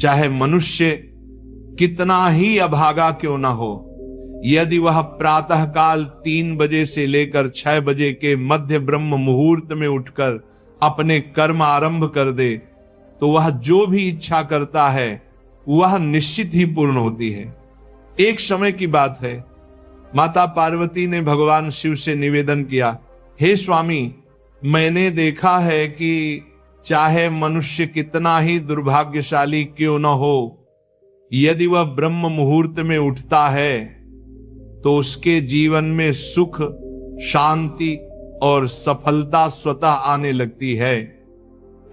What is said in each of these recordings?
चाहे मनुष्य कितना ही अभागा क्यों ना हो, यदि वह प्रातःकाल 3 बजे से लेकर 6 बजे के मध्य ब्रह्म मुहूर्त में उठकर अपने कर्म आरंभ कर दे, तो वह जो भी इच्छा करता है वह निश्चित ही पूर्ण होती है। एक समय की बात है, माता पार्वती ने भगवान शिव से निवेदन किया, हे स्वामी, मैंने देखा है कि चाहे मनुष्य कितना ही दुर्भाग्यशाली क्यों न हो, यदि वह ब्रह्म मुहूर्त में उठता है तो उसके जीवन में सुख, शांति और सफलता स्वतः आने लगती है।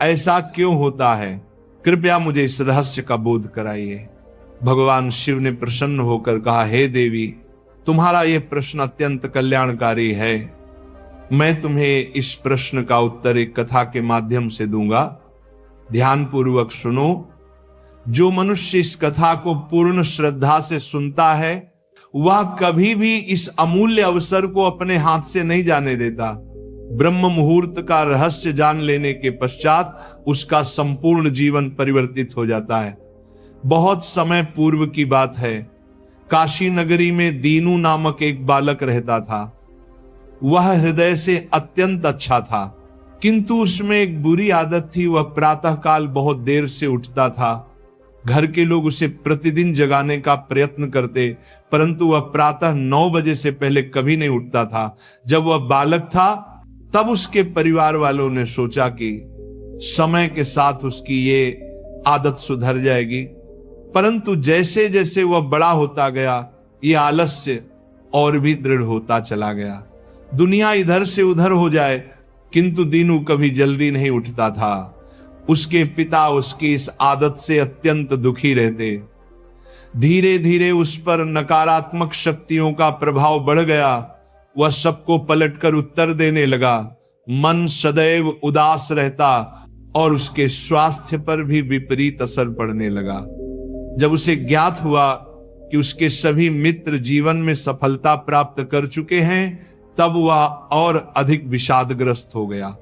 ऐसा क्यों होता है? कृपया मुझे इस रहस्य का बोध कराइए। भगवान शिव ने प्रसन्न होकर कहा, हे देवी, तुम्हारा यह प्रश्न अत्यंत कल्याणकारी है। मैं तुम्हें इस प्रश्न का उत्तर एक कथा के माध्यम से दूंगा। ध्यानपूर्वक सुनो। जो मनुष्य इस कथा को पूर्ण श्रद्धा से सुनता है वह कभी भी इस अमूल्य अवसर को अपने हाथ से नहीं जाने देता। ब्रह्म मुहूर्त का रहस्य जान लेने के पश्चात उसका संपूर्ण जीवन परिवर्तित हो जाता है। बहुत समय पूर्व की बात है, काशी नगरी में दीनू नामक एक बालक रहता था। वह हृदय से अत्यंत अच्छा था, किंतु उसमें एक बुरी आदत थी। वह प्रातःकाल बहुत देर से उठता था। घर के लोग उसे प्रतिदिन जगाने का प्रयत्न करते, परंतु वह प्रातः 9 बजे से पहले कभी नहीं उठता था। जब वह बालक था तब उसके परिवार वालों ने सोचा कि समय के साथ उसकी ये आदत सुधर जाएगी, परंतु जैसे जैसे वह बड़ा होता गया ये आलस्य और भी दृढ़ होता चला गया। दुनिया इधर से उधर हो जाए, किंतु दीनू कभी जल्दी नहीं उठता था। उसके पिता उसकी इस आदत से अत्यंत दुखी रहते। धीरे धीरे उस पर नकारात्मक शक्तियों का प्रभाव बढ़ गया। वह सबको पलटकर उत्तर देने लगा, मन सदैव उदास रहता और उसके स्वास्थ्य पर भी विपरीत असर पड़ने लगा। जब उसे ज्ञात हुआ कि उसके सभी मित्र जीवन में सफलता प्राप्त कर चुके हैं, तब वह और अधिक विषादग्रस्त हो गया।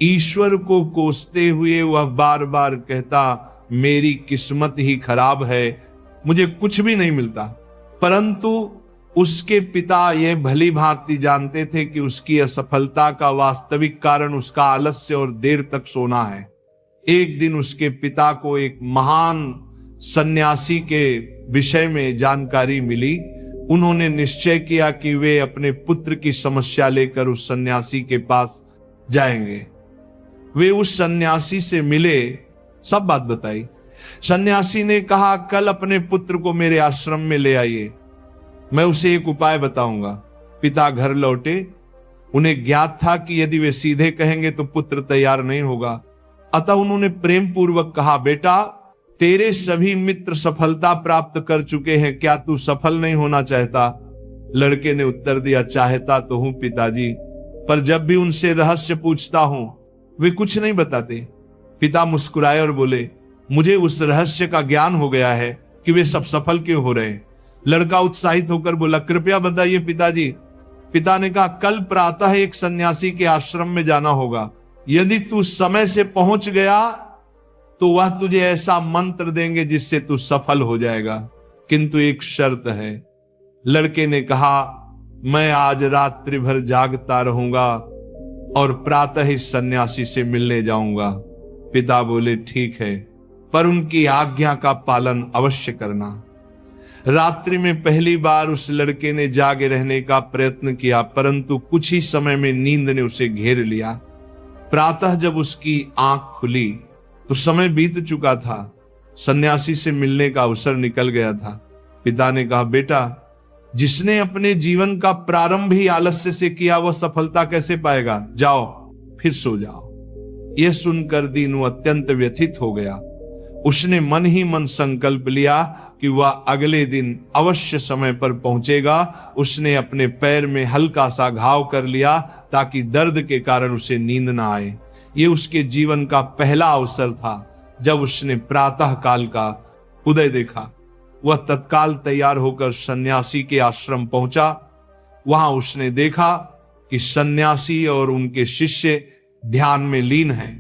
ईश्वर को कोसते हुए वह बार बार कहता, मेरी किस्मत ही खराब है, मुझे कुछ भी नहीं मिलता। परंतु उसके पिता यह भली भांति जानते थे कि उसकी असफलता का वास्तविक कारण उसका आलस्य और देर तक सोना है। एक दिन उसके पिता को एक महान सन्यासी के विषय में जानकारी मिली। उन्होंने निश्चय किया कि वे अपने पुत्र की समस्या लेकर उस सन्यासी के पास जाएंगे। वे उस सन्यासी से मिले, सब बात बताई। सन्यासी ने कहा, कल अपने पुत्र को मेरे आश्रम में ले आइए, मैं उसे एक उपाय बताऊंगा। पिता घर लौटे। उन्हें ज्ञात था कि यदि वे सीधे कहेंगे तो पुत्र तैयार नहीं होगा, अतः उन्होंने प्रेम पूर्वक कहा, बेटा, तेरे सभी मित्र सफलता प्राप्त कर चुके हैं, क्या तू सफल नहीं होना चाहता? लड़के ने उत्तर दिया, चाहता तो हूं पिताजी, पर जब भी उनसे रहस्य पूछता हूं वे कुछ नहीं बताते। पिता मुस्कुराए और बोले, मुझे उस रहस्य का ज्ञान हो गया है कि वे सब सफल क्यों हो रहे हैं। लड़का उत्साहित होकर बोला, कृपया बताइए पिताजी। पिता ने कहा, कल प्रातः एक सन्यासी के आश्रम में जाना होगा। यदि तू समय से पहुंच गया तो वह तुझे ऐसा मंत्र देंगे जिससे तू सफल हो जाएगा, किंतु एक शर्त है। लड़के ने कहा, मैं आज रात्रि भर जागता रहूंगा और प्रातः इस सन्यासी से मिलने जाऊंगा। पिता बोले, ठीक है, पर उनकी आज्ञा का पालन अवश्य करना। रात्रि में पहली बार उस लड़के ने जागे रहने का प्रयत्न किया, परंतु कुछ ही समय में नींद ने उसे घेर लिया। प्रातः जब उसकी आंख खुली तो समय बीत चुका था, सन्यासी से मिलने का अवसर निकल गया था। पिता ने कहा, बेटा, जिसने अपने जीवन का प्रारंभ ही आलस्य से किया वह सफलता कैसे पाएगा? जाओ फिर सो जाओ। यह सुनकर दीनू अत्यंत व्यथित हो गया। उसने मन ही मन संकल्प लिया कि वह अगले दिन अवश्य समय पर पहुंचेगा। उसने अपने पैर में हल्का सा घाव कर लिया ताकि दर्द के कारण उसे नींद ना आए। यह उसके जीवन का पहला अवसर था जब उसने प्रातः काल का उदय देखा। वह तत्काल तैयार होकर सन्यासी के आश्रम पहुंचा। वहां उसने देखा कि सन्यासी और उनके शिष्य ध्यान में लीन हैं।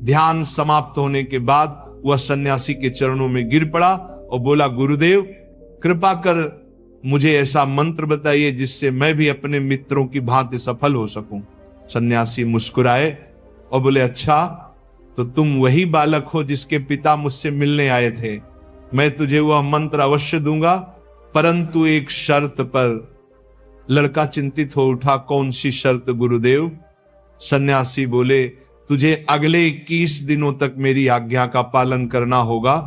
ध्यान समाप्त होने के बाद वह सन्यासी के चरणों में गिर पड़ा और बोला, गुरुदेव कृपा कर मुझे ऐसा मंत्र बताइए जिससे मैं भी अपने मित्रों की भांति सफल हो सकूं। सन्यासी मुस्कुराए और बोले, अच्छा तो तुम वही बालक हो जिसके पिता मुझसे मिलने आए थे। मैं तुझे वह मंत्र अवश्य दूंगा, परंतु एक शर्त पर। लड़का चिंतित हो उठा, कौन सी शर्त गुरुदेव? सन्यासी बोले, तुझे अगले 21 दिनों तक मेरी आज्ञा का पालन करना होगा,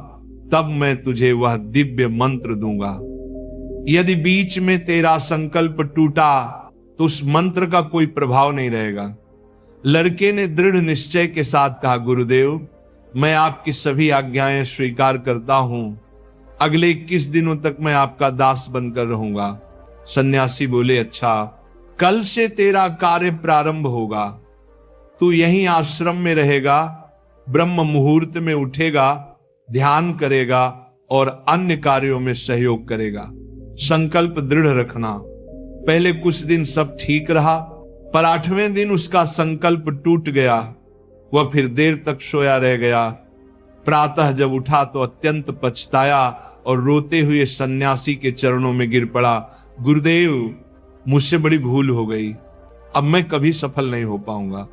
तब मैं तुझे वह दिव्य मंत्र दूंगा। यदि बीच में तेरा संकल्प टूटा तो उस मंत्र का कोई प्रभाव नहीं रहेगा। लड़के ने दृढ़ निश्चय के साथ कहा, गुरुदेव मैं आपकी सभी आज्ञाएं स्वीकार करता हूं, अगले 21 दिनों तक मैं आपका दास बनकर रहूंगा। सन्यासी बोले, अच्छा कल से तेरा कार्य प्रारंभ होगा, तू यहीं आश्रम में रहेगा, ब्रह्म मुहूर्त में उठेगा, ध्यान करेगा और अन्य कार्यों में सहयोग करेगा। संकल्प दृढ़ रखना। पहले कुछ दिन सब ठीक रहा, पर 8वें दिन उसका संकल्प टूट गया। वह फिर देर तक सोया रह गया। प्रातः जब उठा तो अत्यंत पछताया और रोते हुए सन्यासी के चरणों में गिर पड़ा, गुरुदेव मुझसे बड़ी भूल हो गई, अब मैं कभी सफल नहीं हो पाऊंगा।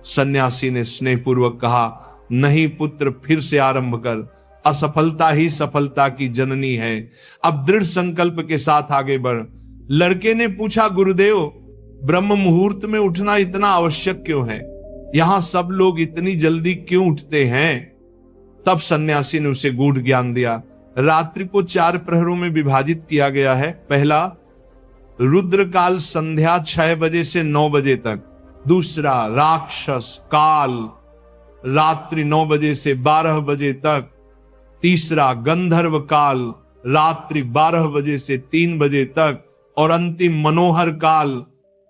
सन्यासी ने स्नेहपूर्वक कहा, नहीं पुत्र, फिर से आरंभ कर, असफलता ही सफलता की जननी है। अब दृढ़ संकल्प के साथ आगे बढ़। लड़के ने पूछा, गुरुदेव ब्रह्म मुहूर्त में उठना इतना आवश्यक क्यों है? यहां सब लोग इतनी जल्दी क्यों उठते हैं? तब सन्यासी ने उसे गूढ़ ज्ञान दिया। रात्रि को 4 प्रहरों में विभाजित किया गया है। पहला, रुद्रकाल संध्या 6 बजे से 9 बजे तक। दूसरा, राक्षस काल रात्रि 9 बजे से 12 बजे तक। तीसरा, गंधर्व काल रात्रि 12 बजे से 3 बजे तक। और अंतिम, मनोहर काल,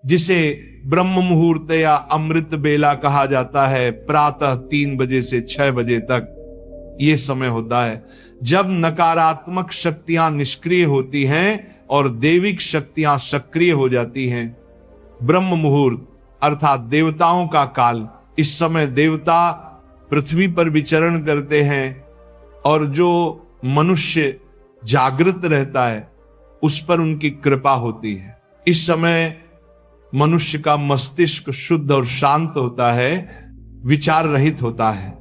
जिसे ब्रह्म मुहूर्त या अमृत बेला कहा जाता है, प्रातः 3 बजे से 6 बजे तक। यह समय होता है जब नकारात्मक शक्तियां निष्क्रिय होती हैं और दैविक शक्तियां सक्रिय हो जाती हैं। ब्रह्म मुहूर्त अर्थात देवताओं का काल। इस समय देवता पृथ्वी पर विचरण करते हैं और जो मनुष्य जागृत रहता है उस पर उनकी कृपा होती है। इस समय मनुष्य का मस्तिष्क शुद्ध और शांत होता है, विचार रहित होता है।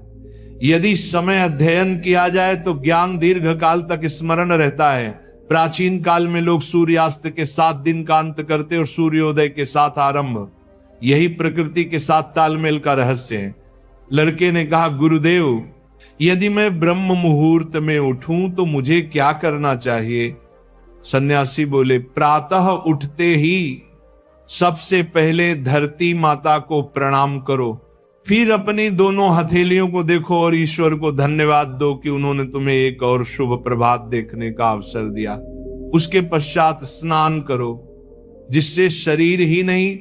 यदि समय अध्ययन किया जाए तो ज्ञान दीर्घ काल तक स्मरण रहता है। प्राचीन काल में लोग सूर्यास्त के साथ दिन का अंत करते और सूर्योदय के साथ आरंभ। यही प्रकृति के साथ तालमेल का रहस्य है। लड़के ने कहा, गुरुदेव यदि मैं ब्रह्म मुहूर्त में उठूं तो मुझे क्या करना चाहिए? सन्यासी बोले, प्रातः उठते ही सबसे पहले धरती माता को प्रणाम करो, फिर अपनी दोनों हथेलियों को देखो और ईश्वर को धन्यवाद दो कि उन्होंने तुम्हें एक और शुभ प्रभात देखने का अवसर दिया। उसके पश्चात स्नान करो, जिससे शरीर ही नहीं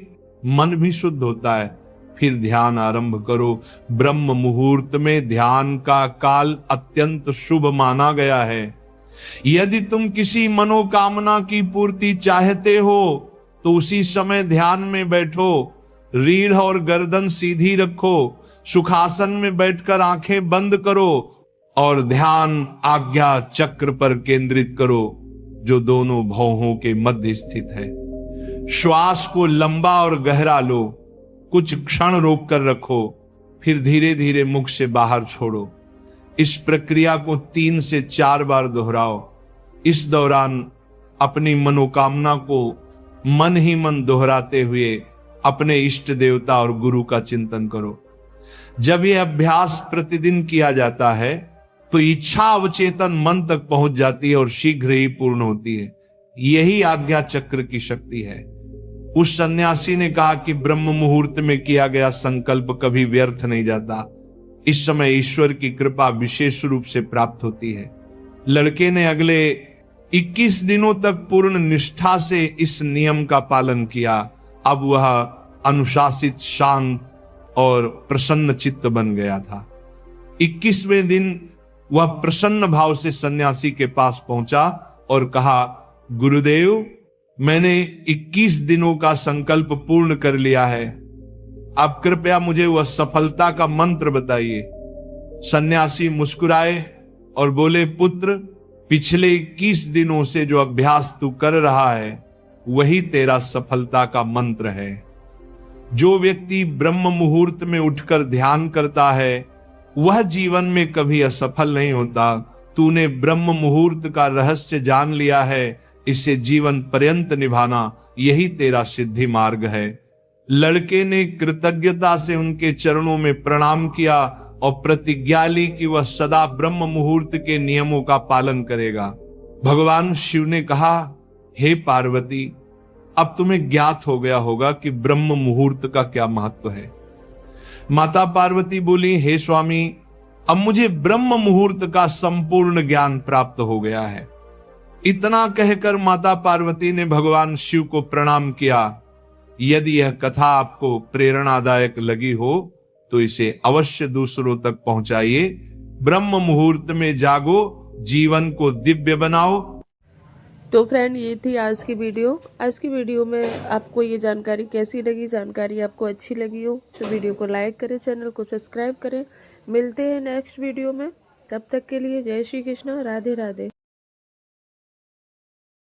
मन भी शुद्ध होता है। फिर ध्यान आरंभ करो। ब्रह्म मुहूर्त में ध्यान का काल अत्यंत शुभ माना गया है। यदि तुम किसी मनोकामना की पूर्ति चाहते हो तो उसी समय ध्यान में बैठो। रीढ़ और गर्दन सीधी रखो, सुखासन में बैठकर आंखें बंद करो और ध्यान आज्ञा चक्र पर केंद्रित करो, जो दोनों भौहों के मध्य स्थित है। श्वास को लंबा और गहरा लो, कुछ क्षण रोक कर रखो, फिर धीरे धीरे मुख से बाहर छोड़ो। इस प्रक्रिया को 3 से 4 बार दोहराओ। इस दौरान अपनी मनोकामना को मन ही मन दोहराते हुए अपने इष्ट देवता और गुरु का चिंतन करो। जब यह अभ्यास प्रतिदिन किया जाता है तो इच्छा अवचेतन मन तक पहुंच जाती है और शीघ्र ही पूर्ण होती है। यही आज्ञा चक्र की शक्ति है। उस सन्यासी ने कहा कि ब्रह्म मुहूर्त में किया गया संकल्प कभी व्यर्थ नहीं जाता। इस समय ईश्वर की कृपा विशेष रूप से प्राप्त होती है। लड़के ने अगले 21 दिनों तक पूर्ण निष्ठा से इस नियम का पालन किया। अब वह अनुशासित, शांत और प्रसन्न चित्त बन गया था। 21वें दिन वह प्रसन्न भाव से सन्यासी के पास पहुंचा और कहा, गुरुदेव मैंने 21 दिनों का संकल्प पूर्ण कर लिया है, आप कृपया मुझे वह सफलता का मंत्र बताइए। सन्यासी मुस्कुराए और बोले, पुत्र, पिछले 21 दिनों से जो अभ्यास तू कर रहा है वही तेरा सफलता का मंत्र है। जो व्यक्ति ब्रह्म मुहूर्त में उठकर ध्यान करता है वह जीवन में कभी असफल नहीं होता। तूने ब्रह्म मुहूर्त का रहस्य जान लिया है, इसे जीवन पर्यंत निभाना यही तेरा सिद्धि मार्ग है। लड़के ने कृतज्ञता से उनके चरणों में प्रणाम किया और प्रतिज्ञा ली कि वह सदा ब्रह्म मुहूर्त के नियमों का पालन करेगा। भगवान शिव ने कहा, हे पार्वती, अब तुम्हें ज्ञात हो गया होगा कि ब्रह्म मुहूर्त का क्या महत्व है। माता पार्वती बोली, हे स्वामी, अब मुझे ब्रह्म मुहूर्त का संपूर्ण ज्ञान प्राप्त हो गया है। इतना कहकर माता पार्वती ने भगवान शिव को प्रणाम किया। यदि यह कथा आपको प्रेरणादायक लगी हो तो इसे अवश्य दूसरों तक पहुंचाइए। ब्रह्म मुहूर्त में जागो, जीवन को दिव्य बनाओ। तो फ्रेंड, ये थी आज की वीडियो। आज की वीडियो में आपको ये जानकारी कैसी लगी? जानकारी आपको अच्छी लगी हो तो वीडियो को लाइक करें, चैनल को सब्सक्राइब करें। मिलते हैं नेक्स्ट वीडियो में, तब तक के लिए जय श्री कृष्ण, राधे राधे।